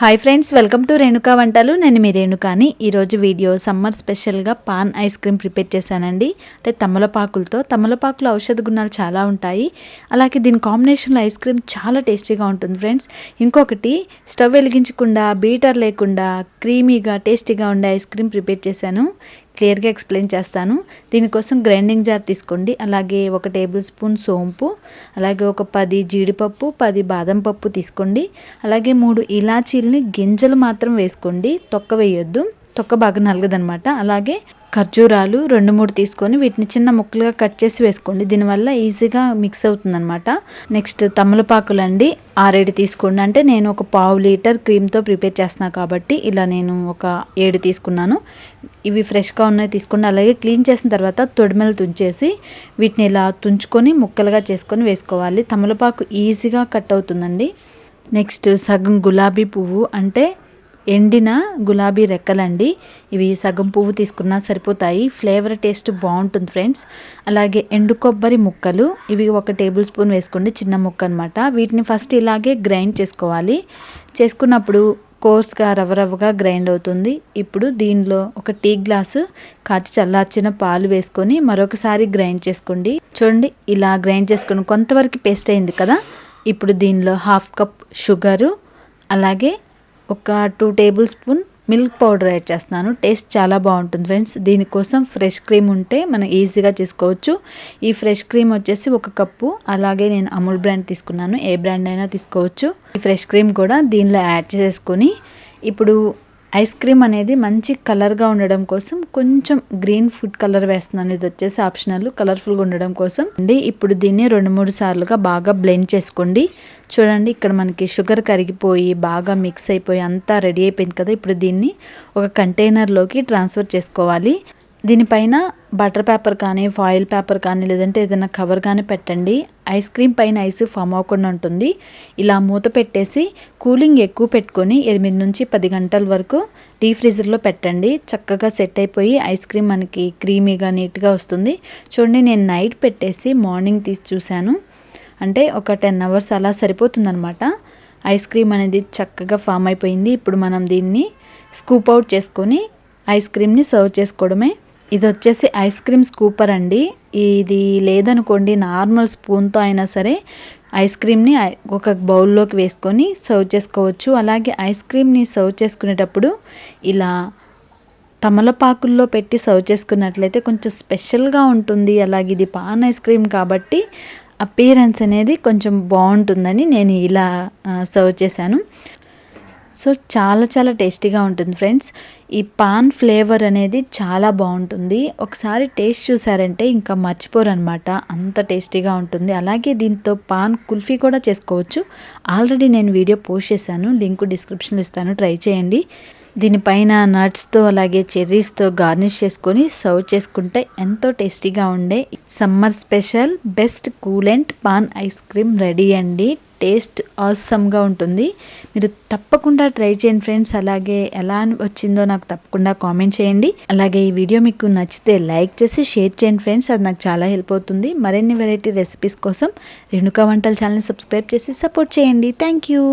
Hi friends, welcome to Renuka వంటలు. నేను మీ రేణుకాని. ఈరోజు వీడియో సమ్మర్ స్పెషల్గా పాన్ ఐస్ క్రీమ్ ప్రిపేర్ చేశానండి. అంటే తమలపాకులతో. తమలపాకులు ఔషధ గుణాలు చాలా ఉంటాయి. అలాగే దీని కాంబినేషన్లో ఐస్ క్రీమ్ చాలా టేస్టీగా ఉంటుంది ఫ్రెండ్స్. ఇంకొకటి, స్టవ్ వెలిగించకుండా, బీటర్ లేకుండా క్రీమీగా టేస్టీగా ఉండే ఐస్ క్రీమ్ ప్రిపేర్ చేశాను. క్లియర్గా ఎక్స్ప్లెయిన్ చేస్తాను. దీనికోసం గ్రైండింగ్ జార్ తీసుకోండి. అలాగే 1 టేబుల్ స్పూన్ సోంపు, అలాగే ఒక 10 జీడిపప్పు, 10 బాదం పప్పు తీసుకోండి. అలాగే 3 ఇలాచీలని గింజలు మాత్రం వేసుకోండి, తొక్క వేయొద్దు, తొక్క బాగా నలగదనమాట. అలాగే ఖర్జూరాలు 2-3 తీసుకొని వీటిని చిన్న ముక్కలుగా కట్ చేసి వేసుకోండి. దీనివల్ల ఈజీగా మిక్స్ అవుతుందన్నమాట. నెక్స్ట్ తమలపాకులు అండి 6-7 తీసుకోండి. అంటే నేను ఒక 1/2 లీటర్ క్రీమ్తో ప్రిపేర్ చేస్తున్నాను కాబట్టి ఇలా నేను ఒక 7 తీసుకున్నాను. ఇవి ఫ్రెష్గా ఉన్నాయి తీసుకోండి. అలాగే క్లీన్ చేసిన తర్వాత తొడిమెలు తుంచేసి వీటిని ఇలా తుంచుకొని ముక్కలుగా చేసుకొని వేసుకోవాలి. తమలపాకు ఈజీగా కట్ అవుతుందండి. నెక్స్ట్ సగం గులాబీ పువ్వు, అంటే ఎండిన గులాబీ రెక్కలండి. ఇవి సగం పువ్వు తీసుకున్నా సరిపోతాయి. ఫ్లేవర్ టేస్ట్ బాగుంటుంది ఫ్రెండ్స్. అలాగే ఎండు కొబ్బరి ముక్కలు, ఇవి 1 టేబుల్ స్పూన్ వేసుకోండి, చిన్న ముక్క అనమాట. వీటిని ఫస్ట్ ఇలాగే గ్రైండ్ చేసుకోవాలి. చేసుకున్నప్పుడు కోర్స్గా రవ్వగా గ్రైండ్ అవుతుంది. ఇప్పుడు దీనిలో 1 టీ గ్లాసు కాచి చల్లార్చిన పాలు వేసుకొని మరొకసారి గ్రైండ్ చేసుకోండి. చూడండి, ఇలా గ్రైండ్ చేసుకొని కొంతవరకు పేస్ట్ అయింది కదా. ఇప్పుడు దీనిలో 1/2 కప్ షుగరు, అలాగే ఒక 2 table spoon milk powder add చేస్తున్నాను. టేస్ట్ చాలా బాగుంటుంది ఫ్రెండ్స్. దీనికోసం ఫ్రెష్ క్రీమ్ ఉంటే మనం ఈజీగా చేసుకోవచ్చు. ఈ ఫ్రెష్ క్రీమ్ వచ్చేసి 1 కప్పు. అలాగే నేను అమూల్ బ్రాండ్ తీసుకున్నాను, ఏ బ్రాండ్ అయినా తీసుకోవచ్చు. ఈ ఫ్రెష్ క్రీమ్ కూడా దీనిలో యాడ్ చేసుకొని ఇప్పుడు ఐస్ క్రీమ్ అనేది మంచి కలర్గా ఉండడం కోసం కొంచెం గ్రీన్ ఫుడ్ కలర్ వేస్తున్నాను. ఇది వచ్చేసి ఆప్షనల్, కలర్ఫుల్గా ఉండడం కోసం అండి. ఇప్పుడు దీన్ని 2-3 సార్లుగా బాగా బ్లెండ్ చేసుకోండి. చూడండి, ఇక్కడ మనకి షుగర్ కరిగిపోయి బాగా మిక్స్ అయిపోయి అంతా రెడీ అయిపోయింది కదా. ఇప్పుడు దీన్ని ఒక కంటైనర్లోకి ట్రాన్స్ఫర్ చేసుకోవాలి. దీనిపైన బటర్ పేపర్ కానీ, ఫాయిల్ పేపర్ కానీ, లేదంటే ఏదైనా కవర్ కానీ పెట్టండి. ఐస్ క్రీమ్ పైన ఐస్ ఫామ్ అవ్వకుండా ఉంటుంది. ఇలా మూత పెట్టేసి కూలింగ్ ఎక్కువ పెట్టుకొని 8 నుంచి 10 గంటల వరకు డీప్ ఫ్రీజర్లో పెట్టండి. చక్కగా సెట్ అయిపోయి ఐస్ క్రీమ్ మనకి క్రీమీగా నీట్గా వస్తుంది. చూడండి, నేను నైట్ పెట్టేసి మార్నింగ్ తీసి చూశాను. అంటే ఒక 10 అవర్స్ అలా సరిపోతుందన్నమాట. ఐస్ క్రీమ్ అనేది చక్కగా ఫామ్ అయిపోయింది. ఇప్పుడు మనం దీన్ని స్కూప్ అవుట్ చేసుకొని ఐస్ క్రీమ్ని సర్వ్ చేసుకోవడమే. ఇది వచ్చేసి ఐస్ క్రీమ్ స్కూపర్ అండి. ఇది లేదనుకోండి, నార్మల్ స్పూన్తో అయినా సరే ఐస్ క్రీమ్ని ఒక బౌల్లోకి వేసుకొని సర్వ్ చేసుకోవచ్చు. అలాగే ఐస్ క్రీమ్ని సర్వ్ చేసుకునేటప్పుడు ఇలా తమలపాకుల్లో పెట్టి సర్వ్ చేసుకున్నట్లయితే కొంచెం స్పెషల్గా ఉంటుంది. అలాగే ఇది పాన్ ఐస్ క్రీమ్ కాబట్టి అపియరెన్స్ అనేది కొంచెం బాగుంటుందని నేను ఇలా సర్వ్ చేశాను. సో చాలా టేస్టీగా ఉంటుంది ఫ్రెండ్స్. ఈ పాన్ ఫ్లేవర్ అనేది చాలా బాగుంటుంది. ఒకసారి టేస్ట్ చూసారంటే ఇంకా మర్చిపోరు అనమాట, అంత టేస్టీగా ఉంటుంది. అలాగే దీంతో పాన్ కుల్ఫీ కూడా చేసుకోవచ్చు. ఆల్రెడీ నేను వీడియో పోస్ట్ చేశాను, లింక్ డిస్క్రిప్షన్లో ఇస్తాను, ట్రై చేయండి. దీనిపైన నట్స్తో అలాగే చెర్రీస్తో గార్నిష్ చేసుకొని సర్వ్ చేసుకుంటే ఎంతో టేస్టీగా ఉండే summer special best coolant pan ice cream ready అండి. టేస్ట్ ఆసమ్గా ఉంటుంది. మీరు తప్పకుండా ట్రై చేయండి ఫ్రెండ్స్. అలాగే ఎలా వచ్చిందో నాకు తప్పకుండా కామెంట్ చేయండి. అలాగే ఈ వీడియో మీకు నచ్చితే లైక్ చేసి షేర్ చేయండి ఫ్రెండ్స్, అది నాకు చాలా హెల్ప్ అవుతుంది. మరిన్ని వెరైటీ రెసిపీస్ కోసం రేణుకా వంటల ఛానల్ని సబ్స్క్రైబ్ చేసి సపోర్ట్ చేయండి. Thank you.